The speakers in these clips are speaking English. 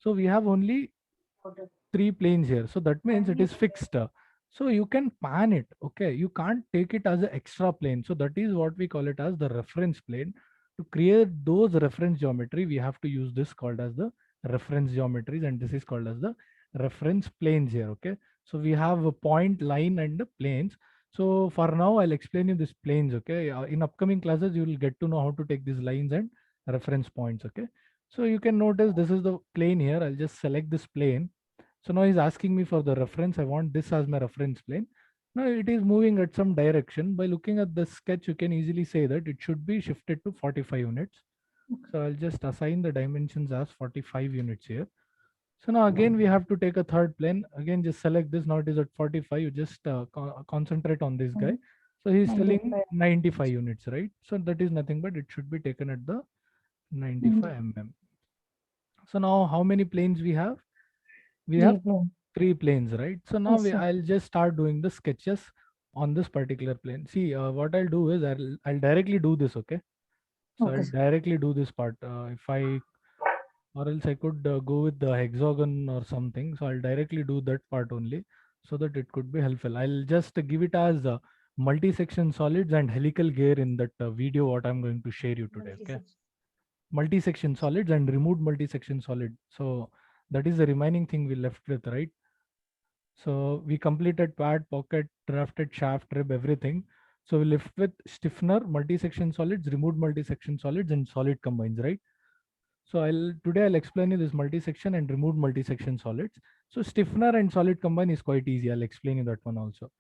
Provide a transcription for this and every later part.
So we have only three planes here. So that means it is fixed. So you can pan it. Okay. You can't take it as an extra plane. So that is what we call it as the reference plane. To create those reference geometry, we have to use this called as the reference geometries, and this is called as the reference planes here. Okay. So we have a point, line, and the planes. So for now, I'll explain you these planes. Okay. In upcoming classes, you will get to know how to take these lines and reference points. Okay. So you can notice this is the plane here. I'll just select this plane. So now he's asking me for the reference. I want this as my reference plane. Now it is moving at some direction. By looking at the sketch, you can easily say that it should be shifted to 45 units. So I'll just assign the dimensions as 45 units here. So now again, we have to take a third plane. Again, just select this. Now it is at 45. You just concentrate on this guy. So he's telling 95 units, right? So that is nothing but it should be taken at the 95 mm. So now how many planes we have? We have three planes, right? So now I'll just start doing the sketches on this particular plane. See, what I'll do is I'll directly do this. Okay. So I'll directly do this part. If I or else I could go with the hexagon or something. So I'll directly do that part only, so that it could be helpful. I'll just give it as multi-section solids and helical gear in that video what I'm going to share you today. Okay. Multi-section solids and removed multi-section solid. So that is the remaining thing we left with, right? So we completed pad, pocket, drafted shaft, rib, everything. So we left with stiffener, multi-section solids, removed multi-section solids, and solid combines, right? So I'll explain you this multi-section and removed multi-section solids. So stiffener and solid combine is quite easy. I'll explain you that one also.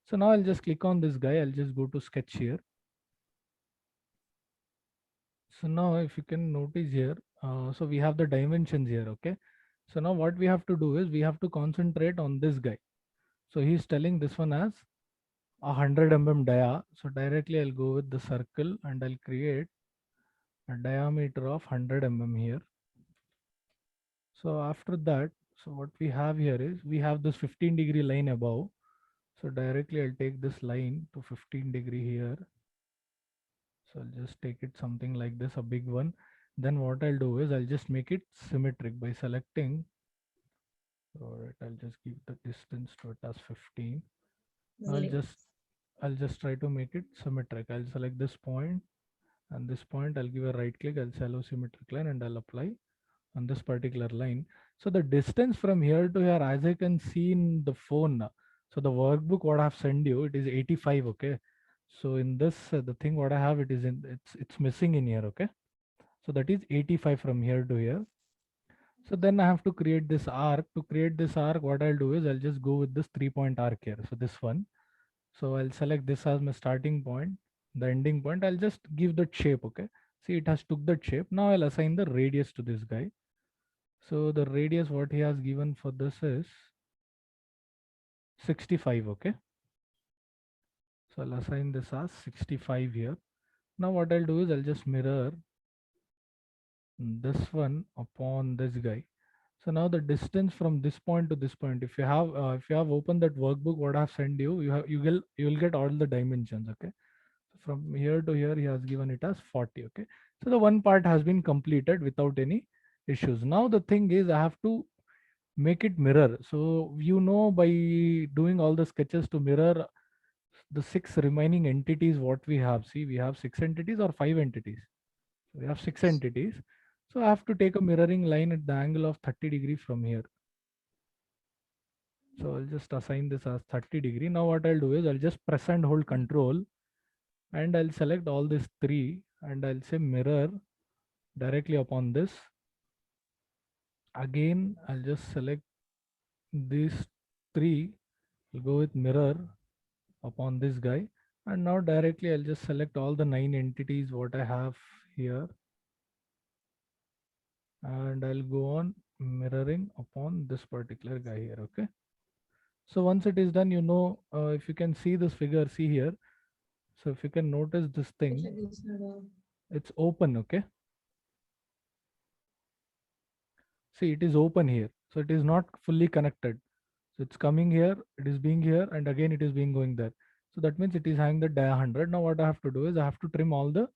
So now I'll just click on this guy. I'll just go to sketch here. So now if you can notice here, so we have the dimensions here. Okay. So now what we have to do is we have to concentrate on this guy. So he's telling this one as 100 mm dia. So directly I'll go with the circle and I'll create a diameter of 100 mm here. So after that, so what we have here is we have this 15-degree line above. So directly I'll take this line to 15-degree here. So I'll just take it something like this, a big one. Then what I'll do is I'll just make it symmetric by selecting. Alright, I'll just give the distance to it as 15. I'll just try to make it symmetric. I'll select this point and this point. I'll give a right click. I'll say allow symmetric line and I'll apply on this particular line. So the distance from here to here, as I can see in the phone, so the workbook what I've sent you, it is 85. Okay. So in this, the thing what I have, it is in it's missing in here. Okay. So that is 85 from here to here. So then I have to create this arc. To create this arc, what I'll do is I'll just go with this 3-point arc here. So this one. So I'll select this as my starting point, the ending point. I'll just give that shape. Okay. See, it has took that shape. Now I'll assign the radius to this guy. So the radius what he has given for this is 65. Okay. So I'll assign this as 65 here. Now what I'll do is I'll just mirror this one upon this guy. So now the distance from this point to this point, if you have opened that workbook what I've sent you, you will get all the dimensions. Okay. So from here to here, he has given it as 40. Okay. So the one part has been completed without any issues. Now the thing is I have to make it mirror. So by doing all the sketches to mirror the 6 remaining entities what we have. See, we have 6 entities or 5 entities. We have 6 entities. So I have to take a mirroring line at the angle of 30 degree from here. So I'll just assign this as 30 degree. Now what I'll do is I'll just press and hold control and I'll select all these 3 and I'll say mirror directly upon this. Again, I'll just select these 3. I'll go with mirror upon this guy. And now directly I'll just select all the 9 entities what I have here. And I'll go on mirroring upon this particular guy here. Okay. So once it is done, if you can see this figure, see here. So if you can notice this thing, it's open. Okay. See, it is open here. So it is not fully connected. So it's coming here, it is being here, and again it is being going there. So that means it is having the dia 100. Now what I have to do is I have to trim all the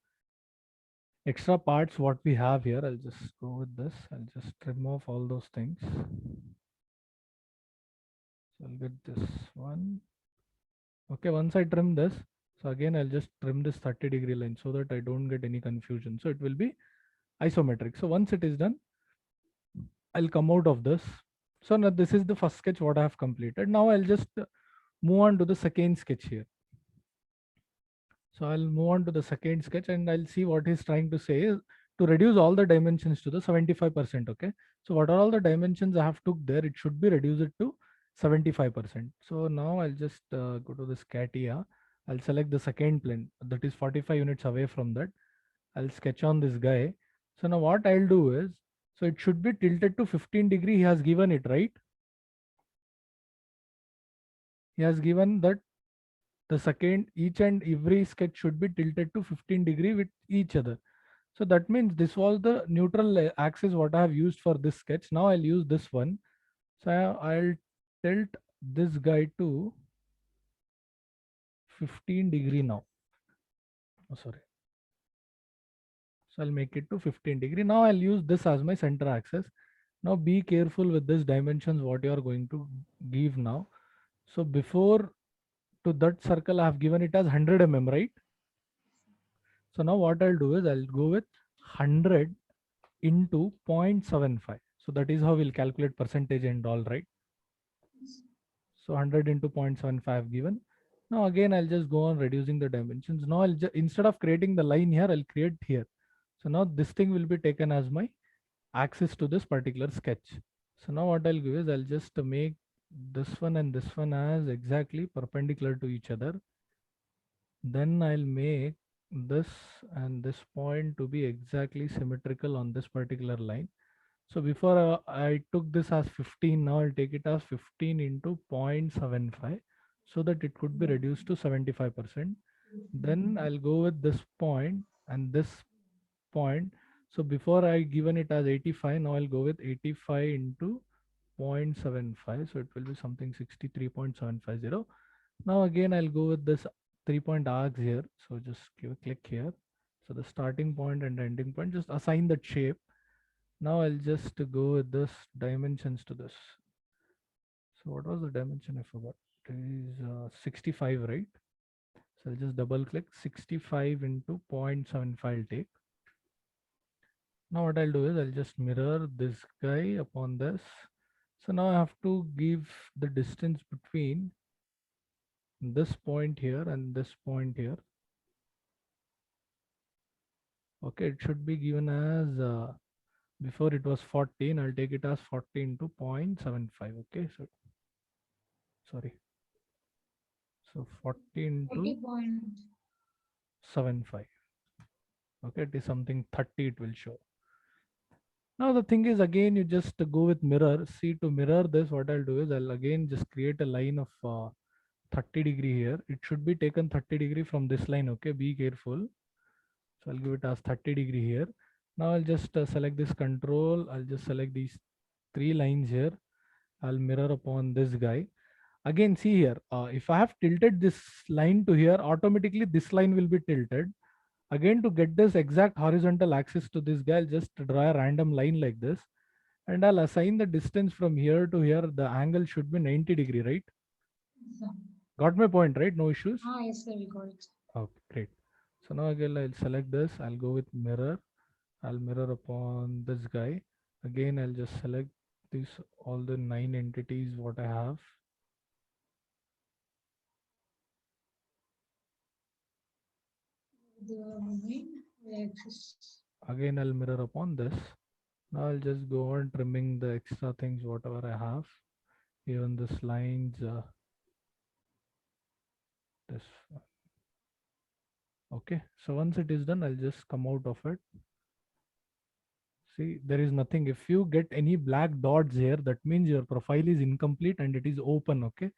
extra parts what we have here. I'll just go with this. I'll just trim off all those things. So I'll get this one. Okay, once I trim this, so again I'll just trim this 30-degree line so that I don't get any confusion. So it will be isometric. So once it is done, I'll come out of this. So now this is the first sketch what I have completed. Now I'll just move on to the second sketch here. So I'll move on to the second sketch and I'll see what he's trying to say is to reduce all the dimensions to the 75%. Okay. So what are all the dimensions I have took there? It should be reduced to 75%. So now I'll just go to this CATIA. I'll select the second plane that is 45 units away from that. I'll sketch on this guy. So now what I'll do is, so it should be tilted to 15 degree. He has given it, right? He has given that the second each and every sketch should be tilted to 15 degree with each other. So that means this was the neutral axis what I have used for this sketch. Now I'll use this one. So I'll tilt this guy to 15 degree now. Oh, sorry. So I'll make it to 15 degree. Now I'll use this as my center axis. Now be careful with this dimensions what you are going to give now. So before to that circle I have given it as 100 mm, right? So now what I'll do is I'll go with 100 into 0.75. So that is how we'll calculate percentage and all, right? So 100 into 0.75 given. Now again, I'll just go on reducing the dimensions. Now instead of creating the line here, I'll create here. So now this thing will be taken as my axis to this particular sketch. So now what I'll do is I'll just make this one and this one as exactly perpendicular to each other. Then I'll make this and this point to be exactly symmetrical on this particular line. So before I took this as 15, now I'll take it as 15 into 0.75 so that it could be reduced to 75%. Then I'll go with this point and this point. So before I given it as 85, now I'll go with 85 into 0.75. So it will be something 63.750. Now again, I'll go with this 3-point arcs here. So just give a click here. So the starting point and the ending point, just assign that shape. Now I'll just go with this dimensions to this. So what was the dimension? I forgot. It is 65, right? So I'll just double click 65 into 0.75 I'll take. Now what I'll do is I'll just mirror this guy upon this. So now I have to give the distance between this point here and this point here. Okay, it should be given as before it was 14. I'll take it as 40 into 0.75. Okay, so sorry. So 40 into 0.75. Okay, it is something 30 it will show. Now the thing is, again, you just go with mirror. See, to mirror this, what I'll do is I'll again just create a line of 30 degree here. It should be taken 30 degree from this line. Okay, be careful. So I'll give it as 30 degree here. Now I'll just select this control. I'll just select these 3 lines here. I'll mirror upon this guy. Again, see here, if I have tilted this line to here, automatically this line will be tilted. Again, to get this exact horizontal axis to this guy, I'll just draw a random line like this. And I'll assign the distance from here to here. The angle should be 90 degree, right? Yes, got my point, right? No issues? Yes, sir, we got it. Okay, great. So now again, I'll select this. I'll go with mirror. I'll mirror upon this guy. Again, I'll just select this, all the 9 entities what I have. The main axis. Again, I'll mirror upon this. Now I'll just go on trimming the extra things whatever I have. Even this lines, this one. Okay, so once it is done, I'll just come out of it. See, there is nothing. If you get any black dots here, that means your profile is incomplete and it is open. Okay,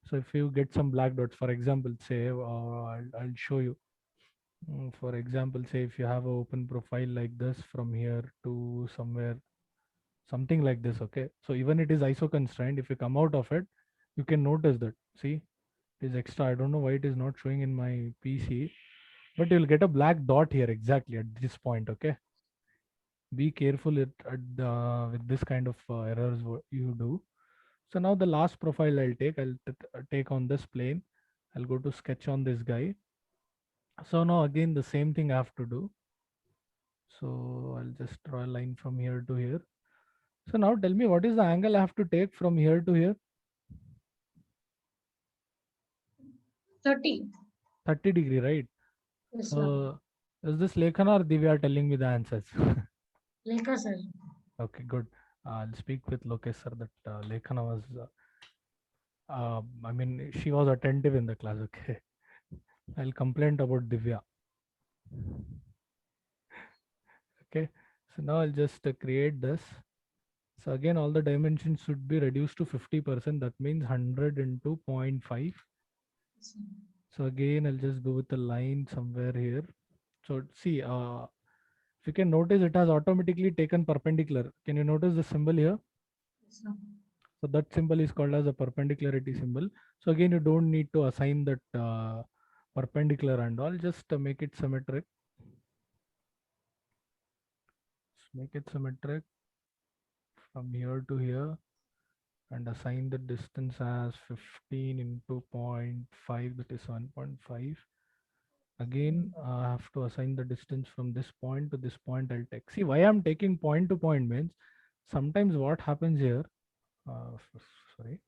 so if you get some black dots, for example, say I'll show you. For example, say if you have an open profile like this from here to somewhere, something like this. Okay, so even it is ISO constrained, if you come out of it, you can notice that, see, it is extra. I don't know why it is not showing in my PC. but you'll get a black dot here exactly at this point. Okay, be careful with this kind of errors you do. So now the last profile I'll take on this plane. I'll go to sketch on this guy. So now again the same thing I have to do. So I'll just draw a line from here to here. So now tell me, what is the angle I have to take from here to here? 30. 30 degree, right? Yes, sir. So is this Lekhana or Divya telling me the answers? Lekha, sir. Okay, good. I'll speak with Lokesh sir that Lekhana was, I mean, she was attentive in the class. Okay. I'll complain about Divya. Okay. So now I'll just create this. So again, all the dimensions should be reduced to 50%. That means 100 into 0.5. Yes, sir. So again, I'll just go with a line somewhere here. So see, if you can notice, it has automatically taken perpendicular. Can you notice the symbol here? Yes, sir. So that symbol is called as a perpendicularity symbol. So again, you don't need to assign that perpendicular and all. Just make it symmetric. Just make it symmetric from here to here, and assign the distance as 15 into zero point 0.5, that is 1.5. Again, I have to assign the distance from this point to this point. I'll take. See, why I'm taking point to point means sometimes what happens here, sorry,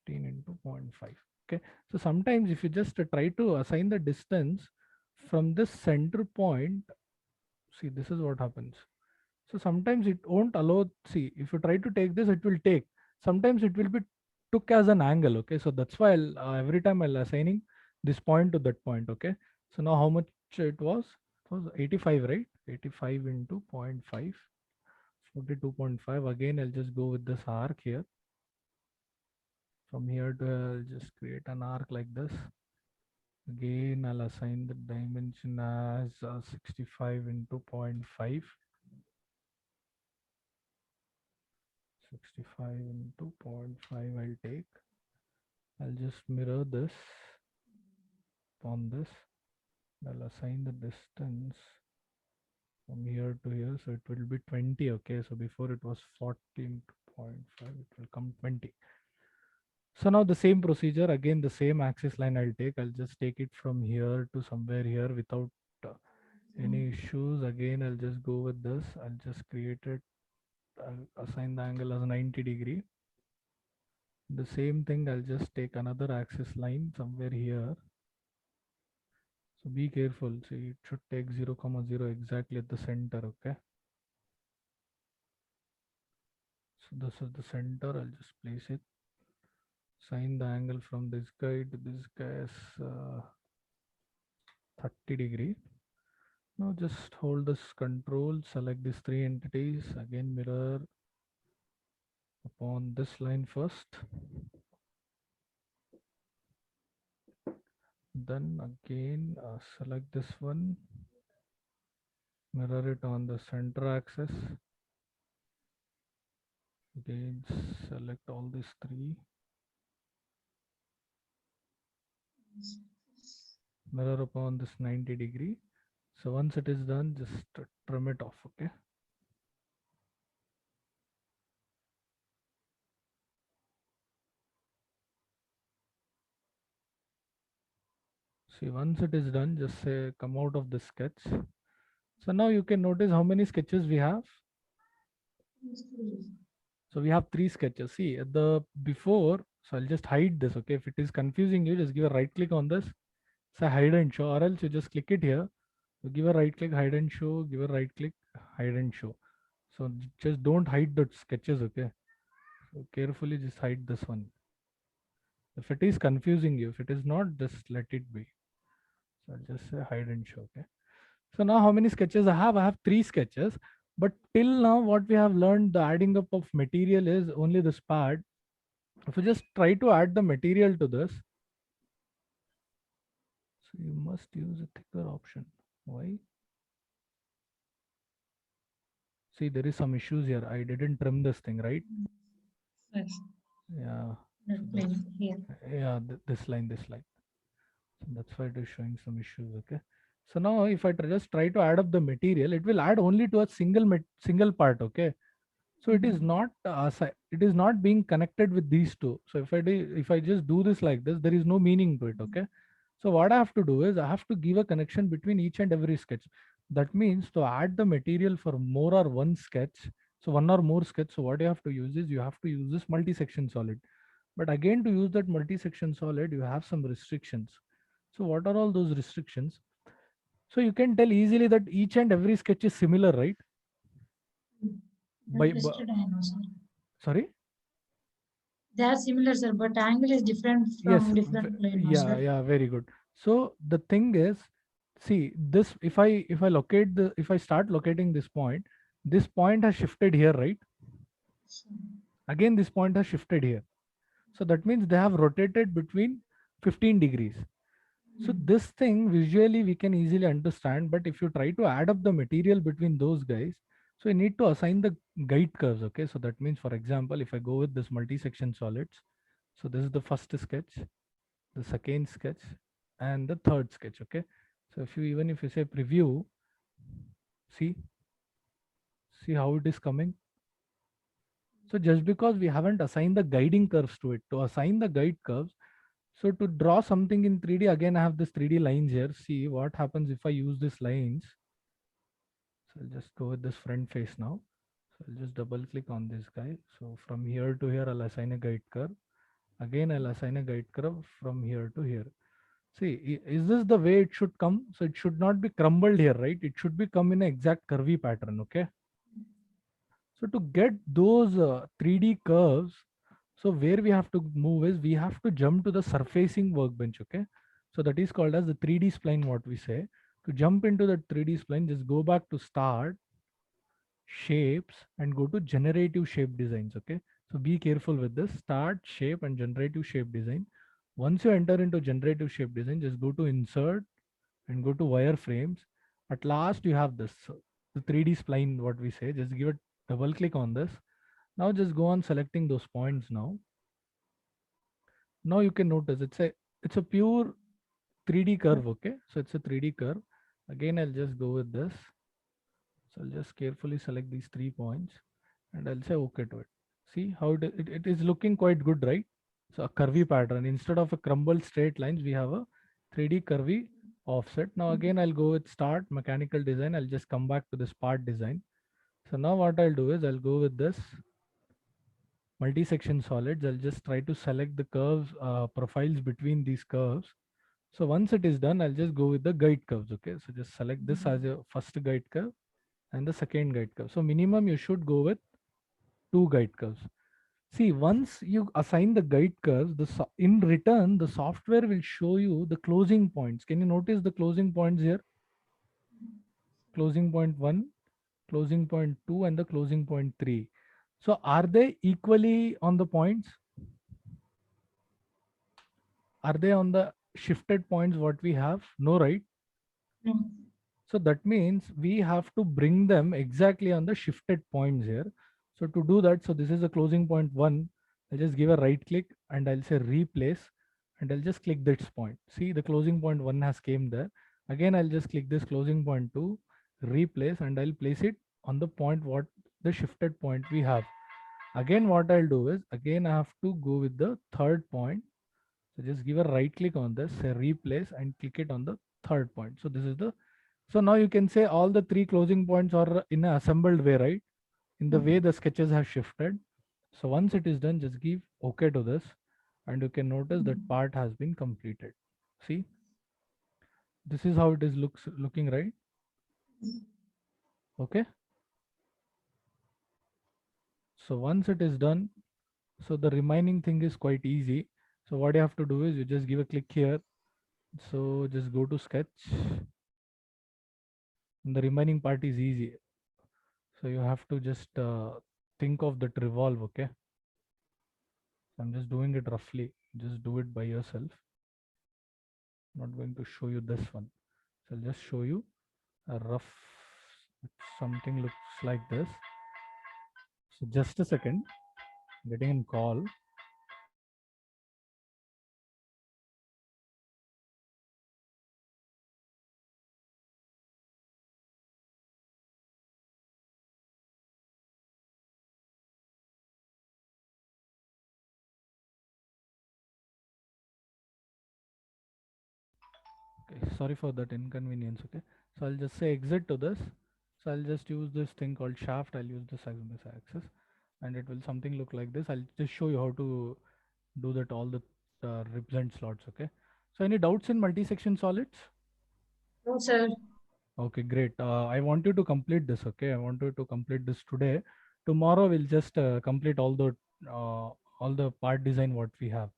15 into zero point 0.5. Okay. So sometimes if you just try to assign the distance from this center point, see, this is what happens. So sometimes it won't allow, see, if you try to take this, it will take. Sometimes it will be took as an angle. Okay. So that's why every time I'll assigning this point to that point. Okay. So now how much it was? It was 85, right? 85 into zero point 0.5, 42.5. Again, I'll just go with this arc here. From here to I'll just create an arc like this. Again, I'll assign the dimension as 65 into zero point 0.5. 65 into zero point 0.5 I'll take. I'll just mirror this on this. I'll assign the distance from here to here. So it will be 20. Okay. So before it was 40 into zero point 0.5, it will come 20. So now the same procedure, again, the same axis line I'll take. I'll just take it from here to somewhere here without uh, any issues. Again, I'll just go with this. I'll just create it. I'll assign the angle as 90 degree. The same thing, I'll just take another axis line somewhere here. So be careful. See, it should take 0, 0 exactly at the center. Okay. So this is the center. I'll just place it. Assign the angle from this guy to this guy as 30 degree. Now just hold this control, select these three entities, again mirror upon this line first. Then again select this one, mirror it on the center axis. Again select all these three, mirror upon this 90 degree. So once it is done, just trim it off. Okay. See, once it is done, just say come out of the sketch. So now you can notice how many sketches we have. So we have three sketches. See at the before, so I'll just hide this. Okay. If it is confusing you, just give a right click on this. Say hide and show, or else you just click it here. You give a right click, hide and show, give a right click, hide and show. So just don't hide the sketches. Okay. So carefully just hide this one. If it is confusing you, if it is not, just let it be. So I'll just say hide and show. Okay. So now how many sketches I have? I have three sketches. But till now, what we have learned, the adding up of material is only this part. If you just try to add the material to this, so you must use a thicker option. Why? See, there is some issues here. I didn't trim this thing, right? Yes. Yeah. So That that's, plane here. yeah, this line, this line. So that's why it is showing some issues. Okay. So now if I just try to add up the material, it will add only to a single part. Okay. So it is not it is not being connected with these two. So if I just do this like this, there is no meaning to it. Okay. So what I have to do is I have to give a connection between each and every sketch. That means to add the material for more or one sketch, so one or more sketch, so what you have to use is you have to use this multi-section solid. But again, to use that multi-section solid, you have some restrictions. So what are all those restrictions? So you can tell easily that each and every sketch is similar, right? That By, by listed I know, sir. sorry. They are similar, sir, but angle is different Yes, from different plane, no, yeah, sir. yeah, very good. So the thing is, see this. If I start locating this point has shifted here, right? So, Again, this point has shifted here. So that means they have rotated between 15 degrees. So this thing visually we can easily understand, but if you try to add up the material between those guys, so you need to assign the guide curves. Okay, so that means, for example, if I go with this multi-section solids, so this is the first sketch, the second sketch, and the third sketch. Okay, so if you say preview, see see how it is coming. So just because we haven't assigned the guiding curves to it, to assign the guide curves, so to draw something in 3D, again I have this 3D lines here. See what happens if I use these lines. So I'll just go with this front face now. So I'll just double click on this guy. So from here to here, I'll assign a guide curve. Again, I'll assign a guide curve from here to here. See, is this the way it should come? So it should not be crumbled here, right? It should be come in an exact curvy pattern, okay? So to get those 3D curves, so where we have to move is we have to jump to the surfacing workbench, okay? So that is called as the 3D spline, what we say. To jump into the 3D spline, just go back to start, shapes, and go to generative shape designs, okay? So be careful with this, start, shape, and generative shape design. Once you enter into generative shape design, just go to insert and go to wireframes. At last, you have this, the 3D spline, what we say. Just give it double click on this. Now just go on selecting those points now. Now you can notice it's a pure 3D curve, okay? So it's a 3D curve. Again, I'll just go with this. So I'll just carefully select these 3 points and I'll say okay to it. See how it is looking quite good, right? So a curvy pattern. Instead of a crumbled straight lines, we have a 3D curvy offset. Now again, I'll go with start mechanical design. I'll just come back to this part design. So now what I'll do is I'll go with this multi-section solids. I'll just try to select the curves profiles between these curves. So once it is done, I'll just go with the guide curves. Okay, so just select this as your first guide curve and the second guide curve. So minimum you should go with 2 guide curves. See, once you assign the guide curves, in return the software will show you the closing points. Can you notice the closing points here? Closing point 1, closing point 2, and the closing point 3. So are they equally on the points? Are they on the shifted points what we have? No, right? No. So that means we have to bring them exactly on the shifted points here. So to do that, so this is a closing point 1. I'll just give a right click and I'll say replace and I'll just click this point. See, the closing point 1 has came there. Again, I'll just click this closing point 2, replace, and I'll place it on the point what the shifted point we have. Again, what I'll do is again I have to go with the third point. So just give a right click on this, say replace, and click it on the third point. So this is the, so now you can say all the 3 closing points are in an assembled way, right? In the way the sketches have shifted. So once it is done, just give OK to this, and you can notice that part has been completed. See, this is how it is looking, right? Okay. So once it is done, so the remaining thing is quite easy. So what you have to do is you just give a click here. So just go to sketch, and the remaining part is easy. So you have to just think of that revolve, okay? So I'm just doing it roughly. Just do it by yourself. I'm not going to show you this one. So I'll just show you a rough, something looks like this. So just a second, getting a call. Okay, sorry for that inconvenience. Okay, so I'll just say exit to this. So I'll just use this thing called shaft. I'll use this as this axis, and it will something look like this. I'll just show you how to do that all the represent slots. Okay, so any doubts in multi-section solids? No, sir. Okay, great. I want you to complete this. Okay, I want you to complete this today. Tomorrow we'll just complete all the part design what we have.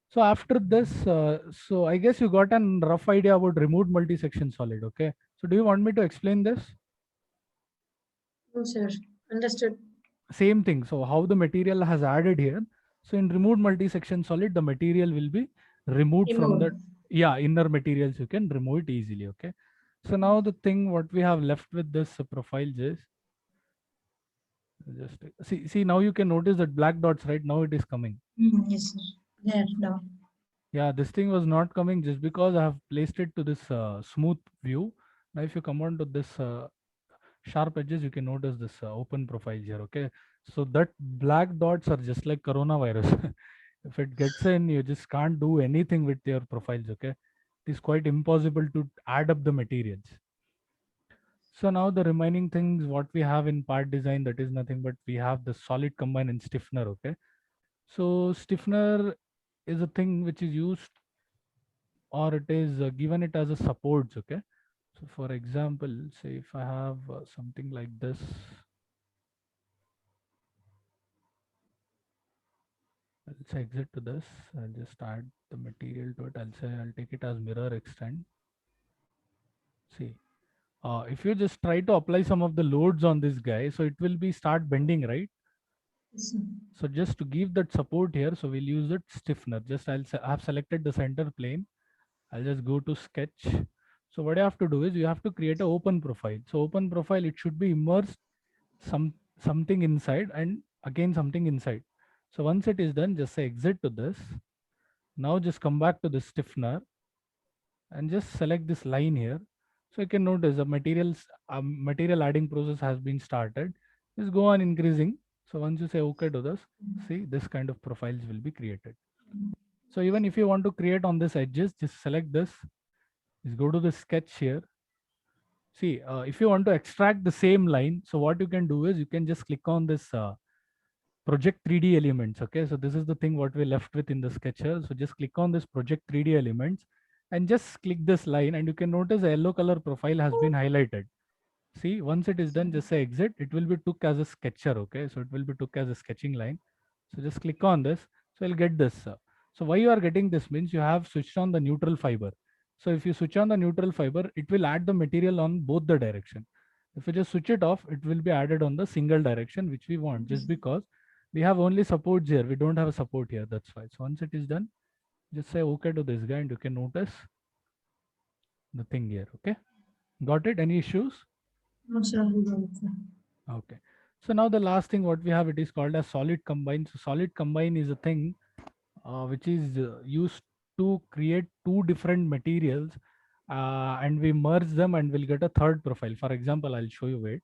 So after this, so I guess you got a rough idea about removed multi-section solid. Okay. So do you want me to explain this? No, sir. Understood. Same thing. So how the material has added here. So in removed multi-section solid, the material will be removed from the Remove. inner materials. You can remove it easily. Okay. So now the thing what we have left with this profiles is just see now you can notice that black dots right now it is coming. Yes, sir. There, down. Yeah, this thing was not coming just because I have placed it to this smooth view. Now if you come on to this sharp edges, you can notice this open profiles here. Okay, so that black dots are just like coronavirus. If it gets in, you just can't do anything with your profiles. Okay, it is quite impossible to add up the materials. So now the remaining things what we have in part design, that is nothing but we have the solid combine and stiffener. Okay, so stiffener is a thing which is used or it is given it as a supports. Okay, so for example, say if I have something like this, I'll say exit to this. I'll just add the material to it. I'll say I'll take it as mirror extend. See, if you just try to apply some of the loads on this guy, so it will be start bending, right? Yes, sir. So just to give that support here, so we'll use that stiffener. Just I have selected the center plane. I'll just go to sketch. So what you have to do is you have to create an open profile. So open profile, it should be immersed something inside and again something inside. So once it is done, just say exit to this. Now just come back to the stiffener and just select this line here. So you can notice the material adding process has been started. Just go on increasing. So once you say okay to this, see this kind of profiles will be created. So even if you want to create on this edges, just select this. Just go to the sketch here. See, if you want to extract the same line, so what you can do is you can just click on this project 3D elements. Okay, so this is the thing what we left with in the sketcher. So just click on this project 3D elements and just click this line and you can notice a yellow color profile has been highlighted. See, once it is done, just say exit. It will be took as a sketcher. Okay, so it will be took as a sketching line. So just click on this. So you'll get this. So why you are getting this means you have switched on the neutral fiber. So if you switch on the neutral fiber, it will add the material on both the direction. If you just switch it off, it will be added on the single direction, which we want just because we have only supports here. We don't have a support here. That's why. So once it is done, just say okay to this guy and you can notice the thing here. Okay. Got it? Any issues? No, sir. We got it, sir. Okay. So now the last thing what we have, it is called as solid combine. So solid combine is a thing which is used to create two different materials and we merge them and we'll get a third profile. For example, I'll show you it.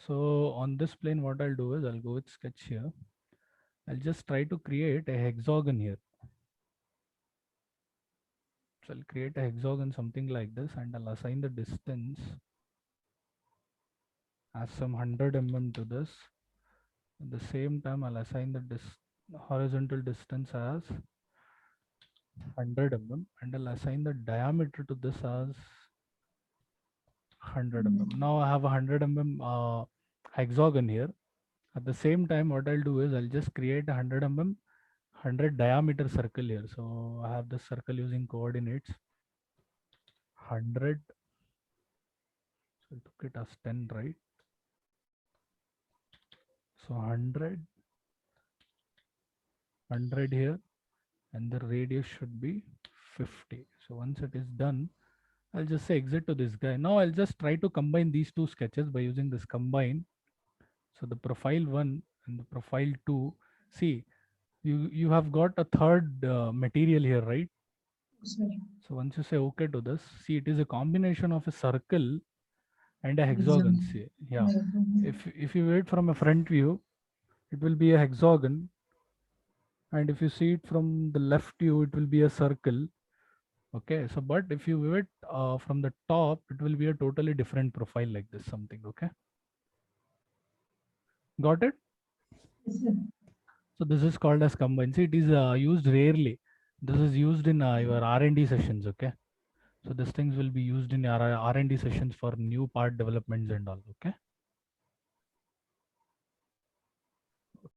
So on this plane, what I'll do is I'll go with sketch here. I'll just try to create a hexagon here. So I'll create a hexagon something like this and I'll assign the distance as some 100 mm to this. At the same time, I'll assign the horizontal distance as 100 mm and I'll assign the diameter to this as 100 mm. Now I have a 100 mm hexagon here. At the same time, what I'll do is I'll just create a 100 mm 100 diameter circle here. So I have this circle using coordinates 100. So I took it as 10, right? So 100 here and the radius should be 50. So once it is done, I'll just say exit to this guy. Now I'll just try to combine these two sketches by using this combine. So the profile 1 and the profile 2. See, you have got a third material here, right? Sir. So once you say okay to this, see it is a combination of a circle and a hexagon. See, yeah. If you wait from a front view, it will be a hexagon, and if you see it from the left view, it will be a circle. Okay, so but if you view it from the top, it will be a totally different profile like this, something. Okay, got it? Yes, sir. So this is called as combine. See, it is used rarely. This is used in your R&D sessions. Okay, so these things will be used in our R&D sessions for new part developments and all. Okay.